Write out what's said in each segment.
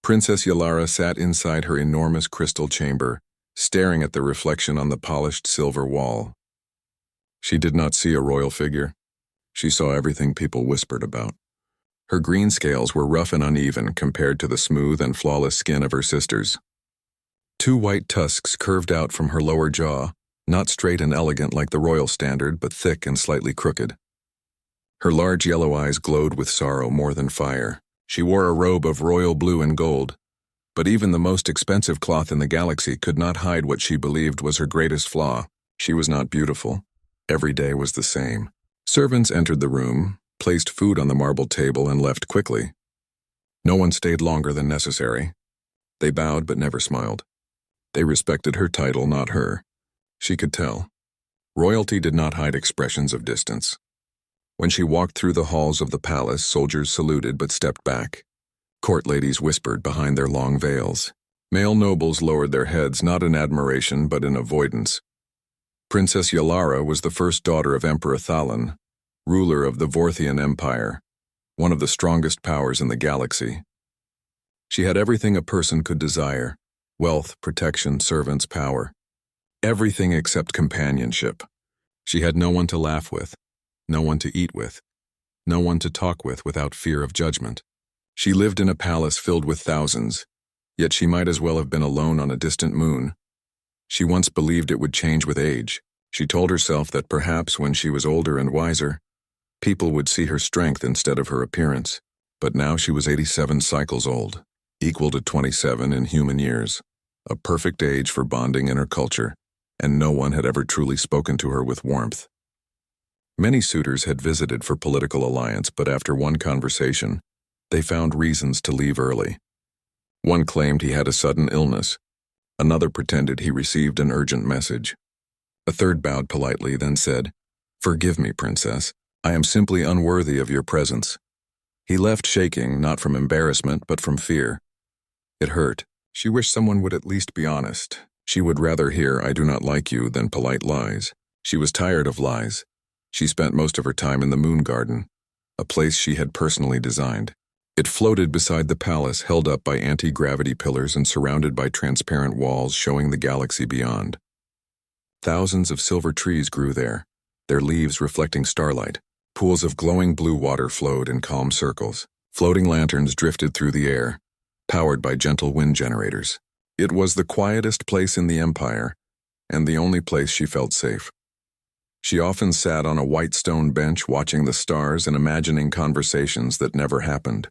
Princess Yalara sat inside her enormous crystal chamber, staring at the reflection on the polished silver wall. She did not see a royal figure. She saw everything people whispered about. Her green scales were rough and uneven compared to the smooth and flawless skin of her sisters. Two white tusks curved out from her lower jaw, not straight and elegant like the royal standard, but thick and slightly crooked. Her large yellow eyes glowed with sorrow more than fire. She wore a robe of royal blue and gold, but even the most expensive cloth in the galaxy could not hide what she believed was her greatest flaw. She was not beautiful. Every day was the same. Servants entered the room, placed food on the marble table, and left quickly. No one stayed longer than necessary. They bowed but never smiled. They respected her title, not her. She could tell. Royalty did not hide expressions of distance. When she walked through the halls of the palace, soldiers saluted but stepped back. Court ladies whispered behind their long veils. Male nobles lowered their heads, not in admiration but in avoidance. Princess Yalara was the first daughter of Emperor Thalan, ruler of the Vorthian Empire, one of the strongest powers in the galaxy. She had everything a person could desire: wealth, protection, servants, power. Everything except companionship. She had no one to laugh with, no one to eat with, no one to talk with without fear of judgment. She lived in a palace filled with thousands, yet she might as well have been alone on a distant moon. She once believed it would change with age. She told herself that perhaps when she was older and wiser, people would see her strength instead of her appearance. But now she was 87 cycles old, equal to 27 in human years, a perfect age for bonding in her culture, and no one had ever truly spoken to her with warmth. Many suitors had visited for political alliance, but after one conversation, they found reasons to leave early. One claimed he had a sudden illness. Another pretended he received an urgent message. A third bowed politely, then said, "Forgive me, princess. I am simply unworthy of your presence." He left shaking, not from embarrassment, but from fear. It hurt. She wished someone would at least be honest. She would rather hear, "I do not like you," than polite lies. She was tired of lies. She spent most of her time in the Moon Garden, a place she had personally designed. It floated beside the palace, held up by anti-gravity pillars and surrounded by transparent walls showing the galaxy beyond. Thousands of silver trees grew there, their leaves reflecting starlight. Pools of glowing blue water flowed in calm circles. Floating lanterns drifted through the air, powered by gentle wind generators. It was the quietest place in the empire, and the only place she felt safe. She often sat on a white stone bench watching the stars and imagining conversations that never happened.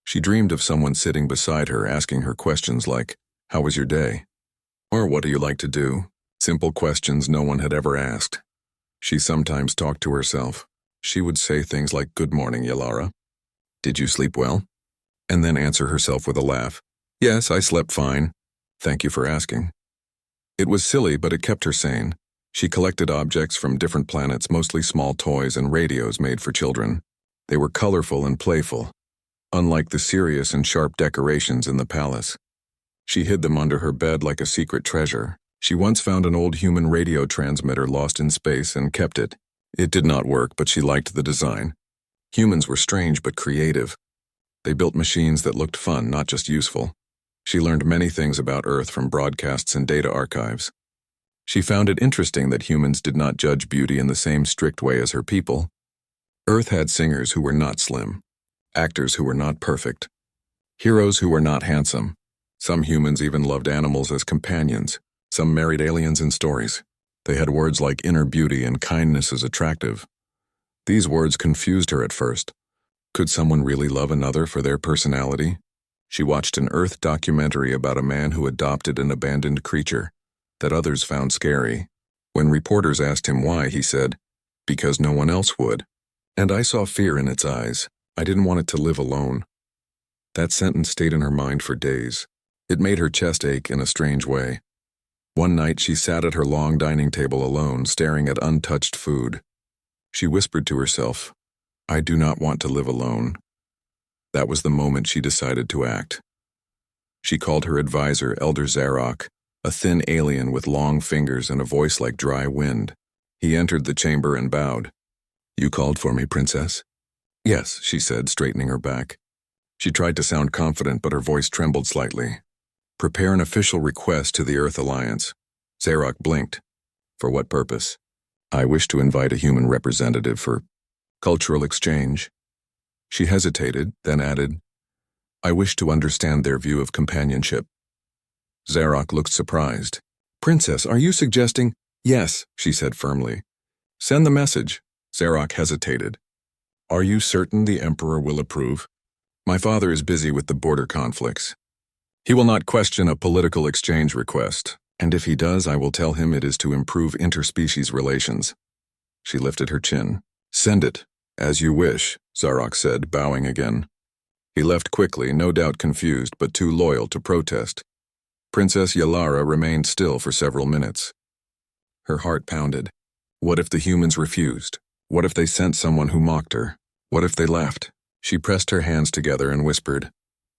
She dreamed of someone sitting beside her asking her questions like, "How was your day?" Or "What do you like to do?" Simple questions no one had ever asked. She sometimes talked to herself. She would say things like, "Good morning, Yalara. Did you sleep well?" And then answer herself with a laugh, "Yes, I slept fine. Thank you for asking." It was silly, but it kept her sane. She collected objects from different planets, mostly small toys and radios made for children. They were colorful and playful, unlike the serious and sharp decorations in the palace. She hid them under her bed like a secret treasure. She once found an old human radio transmitter lost in space and kept it. It did not work, but she liked the design. Humans were strange but creative. They built machines that looked fun, not just useful. She learned many things about Earth from broadcasts and data archives. She found it interesting that humans did not judge beauty in the same strict way as her people. Earth had singers who were not slim, actors who were not perfect, heroes who were not handsome. Some humans even loved animals as companions. Some married aliens in stories. They had words like inner beauty and kindness is attractive. These words confused her at first. Could someone really love another for their personality? She watched an Earth documentary about a man who adopted an abandoned creature that others found scary. When reporters asked him why, he said, "Because no one else would. And I saw fear in its eyes. I didn't want it to live alone." That sentence stayed in her mind for days. It made her chest ache in a strange way. One night she sat at her long dining table alone, staring at untouched food. She whispered to herself, "I do not want to live alone." That was the moment she decided to act. She called her advisor, Elder Zarok, a thin alien with long fingers and a voice like dry wind. He entered the chamber and bowed. "You called for me, princess?" "Yes," she said, straightening her back. She tried to sound confident, but her voice trembled slightly. Prepare an official request to the Earth Alliance. Zarok blinked. For what purpose? I wish to invite a human representative for cultural exchange. She hesitated, then added, I wish to understand their view of companionship. Zarok looked surprised. Princess, are you suggesting? Yes, she said firmly. Send the message. Zarok hesitated. Are you certain the Emperor will approve? My father is busy with the border conflicts. He will not question a political exchange request, and if he does, I will tell him it is to improve interspecies relations. She lifted her chin. Send it, as you wish, Zarok said, bowing again. He left quickly, no doubt confused, but too loyal to protest. Princess Yalara remained still for several minutes. Her heart pounded. What if the humans refused? What if they sent someone who mocked her? What if they left? She pressed her hands together and whispered,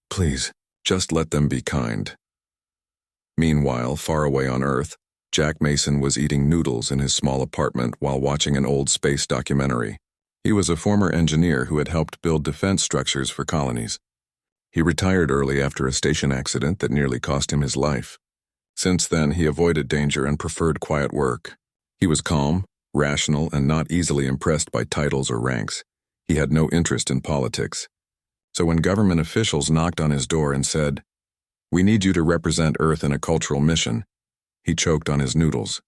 Please, just let them be kind. Meanwhile, far away on Earth, Jack Mason was eating noodles in his small apartment while watching an old space documentary. He was a former engineer who had helped build defense structures for colonies. He retired early after a station accident that nearly cost him his life. Since then, he avoided danger and preferred quiet work. He was calm, rational, and not easily impressed by titles or ranks. He had no interest in politics. So when government officials knocked on his door and said, We need you to represent Earth in a cultural mission, he choked on his noodles.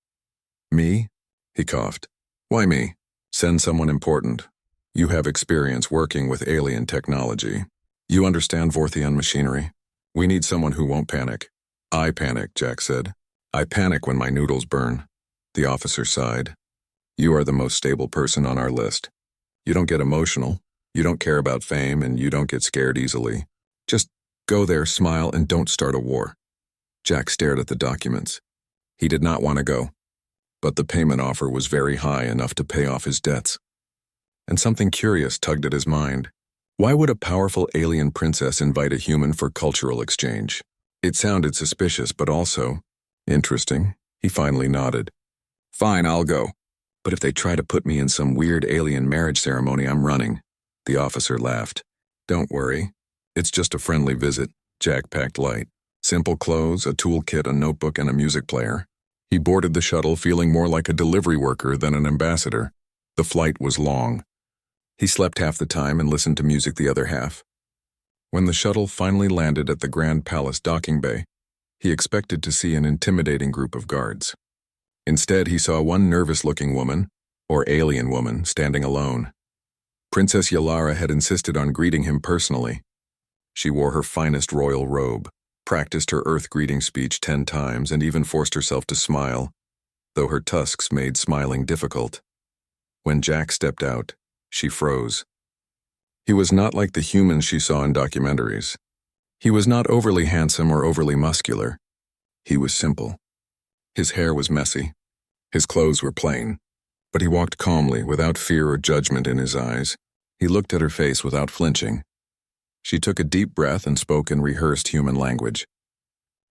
Me? He coughed. Why me? Send someone important. You have experience working with alien technology. You understand Vorthian machinery. We need someone who won't panic. I panic, Jack said. I panic when my noodles burn. The officer sighed. You are the most stable person on our list. You don't get emotional, you don't care about fame, and you don't get scared easily. Just go there, smile, and don't start a war. Jack stared at the documents. He did not want to go, but the payment offer was very high, enough to pay off his debts. And something curious tugged at his mind. Why would a powerful alien princess invite a human for cultural exchange? It sounded suspicious, but also interesting. He finally nodded. Fine, I'll go. But if they try to put me in some weird alien marriage ceremony, I'm running. The officer laughed. Don't worry. It's just a friendly visit. Jack packed light. Simple clothes, a toolkit, a notebook, and a music player. He boarded the shuttle feeling more like a delivery worker than an ambassador. The flight was long. He slept half the time and listened to music the other half. When the shuttle finally landed at the Grand Palace docking bay, he expected to see an intimidating group of guards. Instead, he saw one nervous-looking woman, or alien woman, standing alone. Princess Yalara had insisted on greeting him personally. She wore her finest royal robe, practiced her Earth greeting speech 10 times, and even forced herself to smile, though her tusks made smiling difficult. When Jack stepped out, she froze. He was not like the humans she saw in documentaries. He was not overly handsome or overly muscular. He was simple. His hair was messy. His clothes were plain. But he walked calmly, without fear or judgment in his eyes. He looked at her face without flinching. She took a deep breath and spoke in rehearsed human language.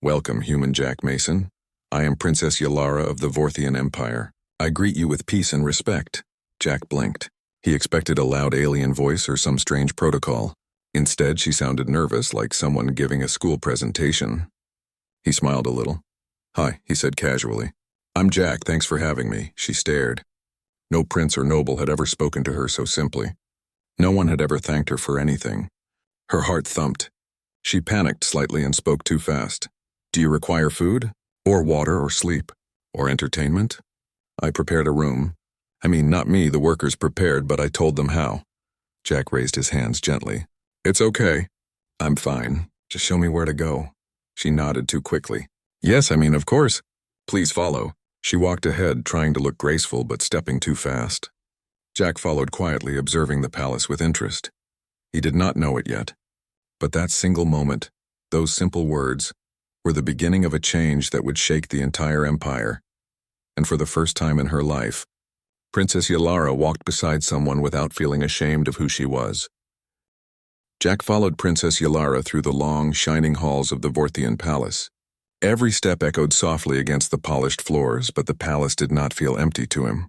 Welcome, human Jack Mason. I am Princess Yalara of the Vorthian Empire. I greet you with peace and respect. Jack blinked. He expected a loud alien voice or some strange protocol. Instead, she sounded nervous, like someone giving a school presentation. He smiled a little. Hi, he said casually. I'm Jack, thanks for having me. She stared. No prince or noble had ever spoken to her so simply. No one had ever thanked her for anything. Her heart thumped. She panicked slightly and spoke too fast. Do you require food? Or water or sleep? Or entertainment? I prepared a room. I mean, not me, the workers prepared, but I told them how. Jack raised his hands gently. It's okay. I'm fine. Just show me where to go. She nodded too quickly. Yes, of course. Please follow. She walked ahead, trying to look graceful but stepping too fast. Jack followed quietly, observing the palace with interest. He did not know it yet. But that single moment, those simple words, were the beginning of a change that would shake the entire empire. And for the first time in her life, Princess Yalara walked beside someone without feeling ashamed of who she was. Jack followed Princess Yalara through the long, shining halls of the Vorthian palace. Every step echoed softly against the polished floors, but the palace did not feel empty to him.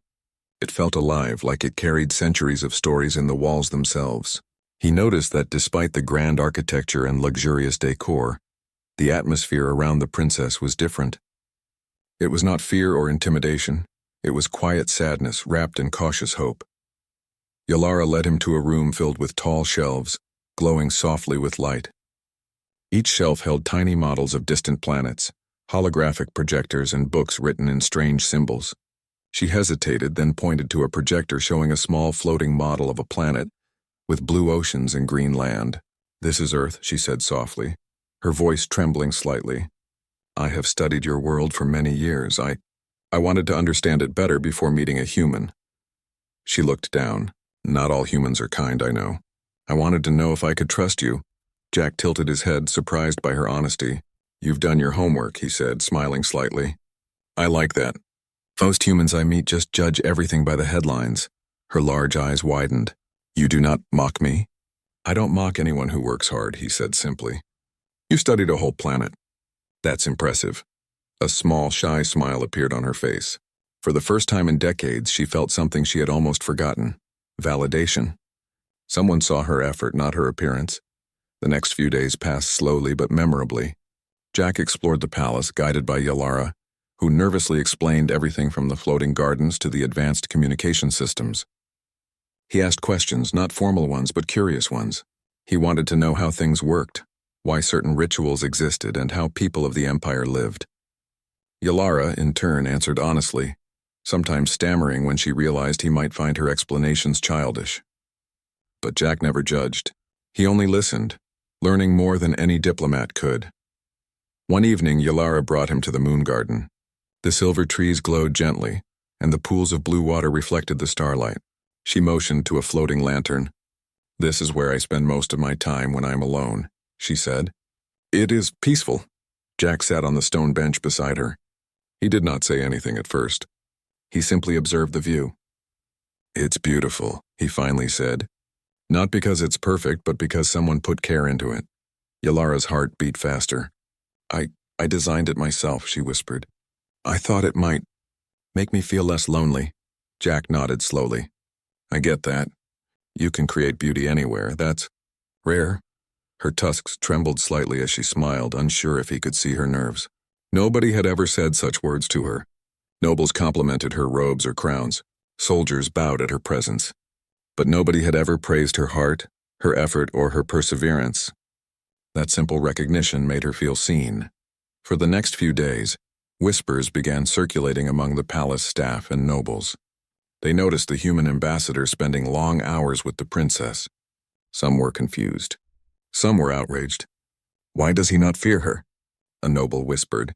It felt alive, like it carried centuries of stories in the walls themselves. He noticed that despite the grand architecture and luxurious decor, the atmosphere around the princess was different. It was not fear or intimidation. It was quiet sadness wrapped in cautious hope. Yalara led him to a room filled with tall shelves, glowing softly with light. Each shelf held tiny models of distant planets, holographic projectors, and books written in strange symbols. She hesitated, then pointed to a projector showing a small floating model of a planet with blue oceans and green land. "This is Earth," she said softly, her voice trembling slightly. "I have studied your world for many years. I wanted to understand it better before meeting a human." She looked down. "Not all humans are kind, I know. I wanted to know if I could trust you." Jack tilted his head, surprised by her honesty. "You've done your homework," he said, smiling slightly. "I like that. Most humans I meet just judge everything by the headlines." Her large eyes widened. "You do not mock me?" "I don't mock anyone who works hard," he said simply. "You studied a whole planet. That's impressive." A small, shy smile appeared on her face. For the first time in decades, she felt something she had almost forgotten: validation. Someone saw her effort, not her appearance. The next few days passed slowly but memorably. Jack explored the palace, guided by Yalara, who nervously explained everything from the floating gardens to the advanced communication systems. He asked questions, not formal ones, but curious ones. He wanted to know how things worked, why certain rituals existed, and how people of the Empire lived. Yalara, in turn, answered honestly, sometimes stammering when she realized he might find her explanations childish. But Jack never judged. He only listened, learning more than any diplomat could. One evening, Yalara brought him to the moon garden. The silver trees glowed gently, and the pools of blue water reflected the starlight. She motioned to a floating lantern. "This is where I spend most of my time when I am alone," she said. "It is peaceful." Jack sat on the stone bench beside her. He did not say anything at first. He simply observed the view. "It's beautiful," he finally said. "Not because it's perfect, but because someone put care into it." Yalara's heart beat faster. I designed it myself," she whispered. "I thought it might make me feel less lonely." Jack nodded slowly. "I get that. You can create beauty anywhere. That's rare." Her tusks trembled slightly as she smiled, unsure if he could see her nerves. Nobody had ever said such words to her. Nobles complimented her robes or crowns. Soldiers bowed at her presence. But nobody had ever praised her heart, her effort, or her perseverance. That simple recognition made her feel seen. For the next few days, whispers began circulating among the palace staff and nobles. They noticed the human ambassador spending long hours with the princess. Some were confused. Some were outraged. "Why does he not fear her?" a noble whispered.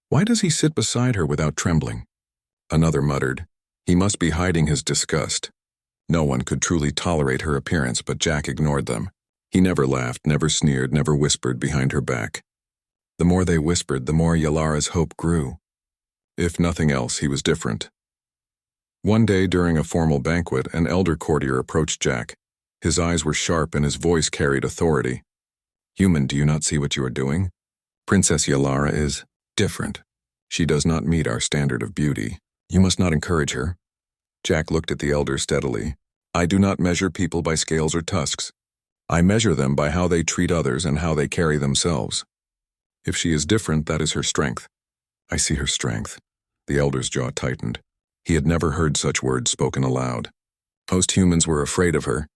"Why does he sit beside her without trembling?" Another muttered, "He must be hiding his disgust." No one could truly tolerate her appearance, but Jack ignored them. He never laughed, never sneered, never whispered behind her back. The more they whispered, the more Yalara's hope grew. If nothing else, he was different. One day during a formal banquet, an elder courtier approached Jack. His eyes were sharp and his voice carried authority. "Human, do you not see what you are doing? Princess Yalara is different. She does not meet our standard of beauty. You must not encourage her." Jack looked at the elder steadily. "I do not measure people by scales or tusks. I measure them by how they treat others and how they carry themselves. If she is different, that is her strength." "I see her strength." The elder's jaw tightened. He had never heard such words spoken aloud. Most humans were afraid of her,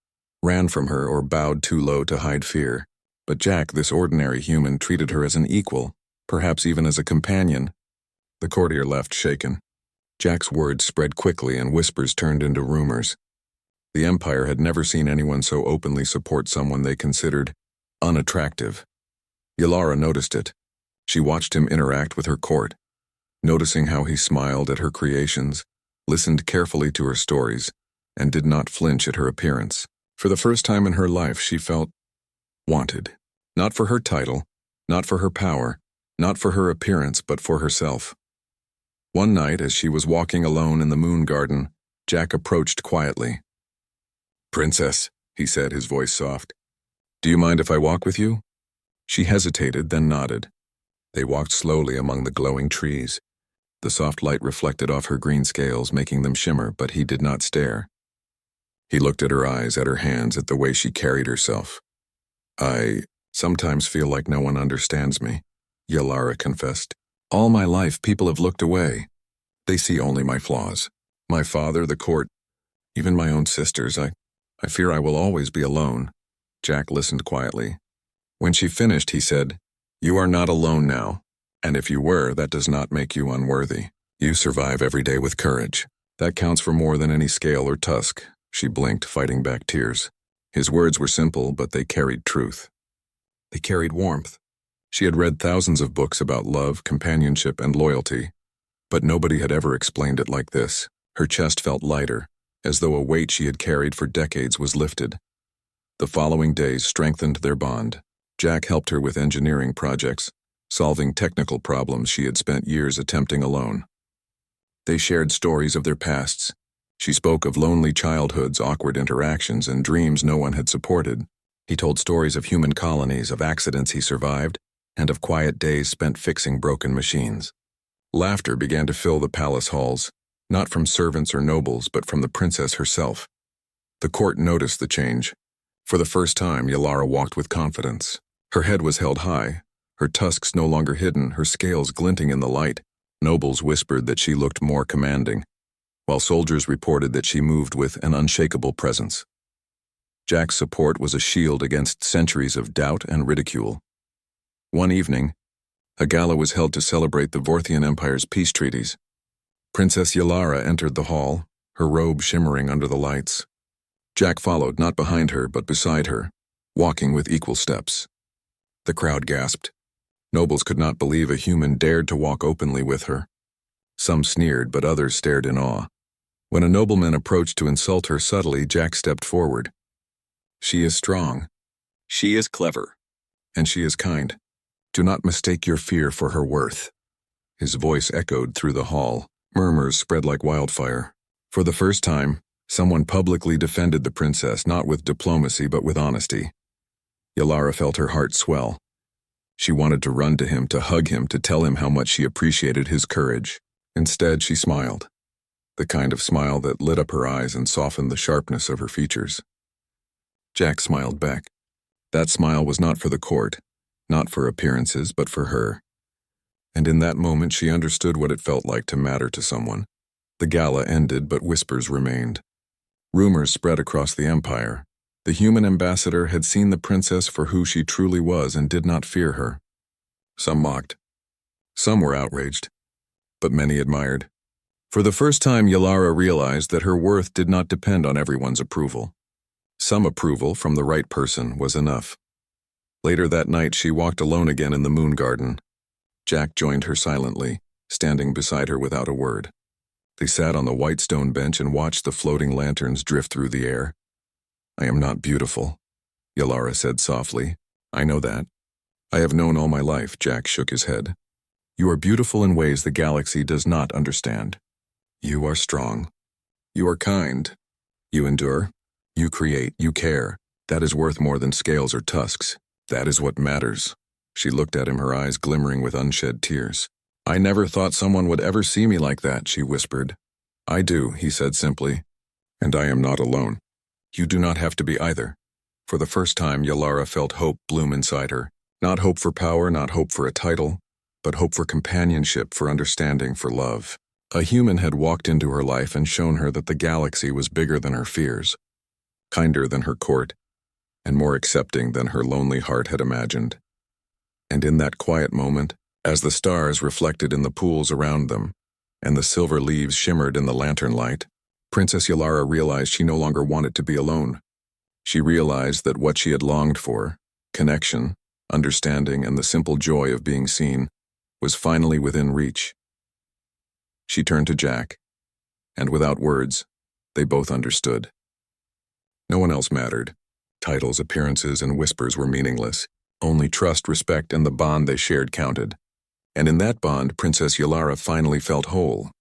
ran from her, or bowed too low to hide fear. But Jack, this ordinary human, treated her as an equal, perhaps even as a companion. The courtier left shaken. Jack's words spread quickly and whispers turned into rumors. The Empire had never seen anyone so openly support someone they considered unattractive. Yalara noticed it. She watched him interact with her court, noticing how he smiled at her creations, listened carefully to her stories, and did not flinch at her appearance. For the first time in her life, she felt wanted. Not for her title, not for her power, not for her appearance, but for herself. One night, as she was walking alone in the moon garden, Jack approached quietly. "Princess," he said, his voice soft. "Do you mind if I walk with you?" She hesitated, then nodded. They walked slowly among the glowing trees. The soft light reflected off her green scales, making them shimmer, but he did not stare. He looked at her eyes, at her hands, at the way she carried herself. I sometimes feel like no one understands me, Yelara confessed. All my life, people have looked away. They see only my flaws. My father, the court, even my own sisters. I fear I will always be alone. Jack listened quietly. When she finished, he said, "You are not alone now, and if you were, that does not make you unworthy. You survive every day with courage. That counts for more than any scale or tusk." She blinked, fighting back tears. His words were simple, but they carried truth. They carried warmth. She had read thousands of books about love, companionship, and loyalty, but nobody had ever explained it like this. Her chest felt lighter, as though a weight she had carried for decades was lifted. The following days strengthened their bond. Jack helped her with engineering projects, solving technical problems she had spent years attempting alone. They shared stories of their pasts. She spoke of lonely childhoods, awkward interactions, and dreams no one had supported. He told stories of human colonies, of accidents he survived, and of quiet days spent fixing broken machines. Laughter began to fill the palace halls, not from servants or nobles, but from the princess herself. The court noticed the change. For the first time, Yelara walked with confidence. Her head was held high, her tusks no longer hidden, her scales glinting in the light. Nobles whispered that she looked more commanding, while soldiers reported that she moved with an unshakable presence. Jack's support was a shield against centuries of doubt and ridicule. One evening, a gala was held to celebrate the Vorthian Empire's peace treaties. Princess Yelara entered the hall, her robe shimmering under the lights. Jack followed, not behind her, but beside her, walking with equal steps. The crowd gasped. Nobles could not believe a human dared to walk openly with her. Some sneered, but others stared in awe. When a nobleman approached to insult her subtly, Jack stepped forward. "She is strong. She is clever. And she is kind. Do not mistake your fear for her worth." His voice echoed through the hall. Murmurs spread like wildfire. For the first time, someone publicly defended the princess, not with diplomacy but with honesty. Yelara felt her heart swell. She wanted to run to him, to hug him, to tell him how much she appreciated his courage. Instead, she smiled. The kind of smile that lit up her eyes and softened the sharpness of her features. Jack smiled back. That smile was not for the court, not for appearances, but for her. And in that moment she understood what it felt like to matter to someone. The gala ended, but whispers remained. Rumors spread across the empire. The human ambassador had seen the princess for who she truly was and did not fear her. Some mocked. Some were outraged. But many admired. For the first time, Yelara realized that her worth did not depend on everyone's approval. Some approval from the right person was enough. Later that night, she walked alone again in the moon garden. Jack joined her silently, standing beside her without a word. They sat on the white stone bench and watched the floating lanterns drift through the air. "I am not beautiful," Yelara said softly. "I know that. I have known all my life." Jack shook his head. "You are beautiful in ways the galaxy does not understand. You are strong. You are kind. You endure. You create. You care. That is worth more than scales or tusks. That is what matters." She looked at him, her eyes glimmering with unshed tears. "I never thought someone would ever see me like that," she whispered. "I do," he said simply. "And I am not alone. You do not have to be either." For the first time, Yelara felt hope bloom inside her. Not hope for power, not hope for a title, but hope for companionship, for understanding, for love. A human had walked into her life and shown her that the galaxy was bigger than her fears, kinder than her court, and more accepting than her lonely heart had imagined. And in that quiet moment, as the stars reflected in the pools around them, and the silver leaves shimmered in the lantern light, Princess Yelara realized she no longer wanted to be alone. She realized that what she had longed for, connection, understanding, and the simple joy of being seen, was finally within reach. She turned to Jack, and without words, they both understood. No one else mattered. Titles, appearances, and whispers were meaningless. Only trust, respect, and the bond they shared counted. And in that bond, Princess Yelara finally felt whole.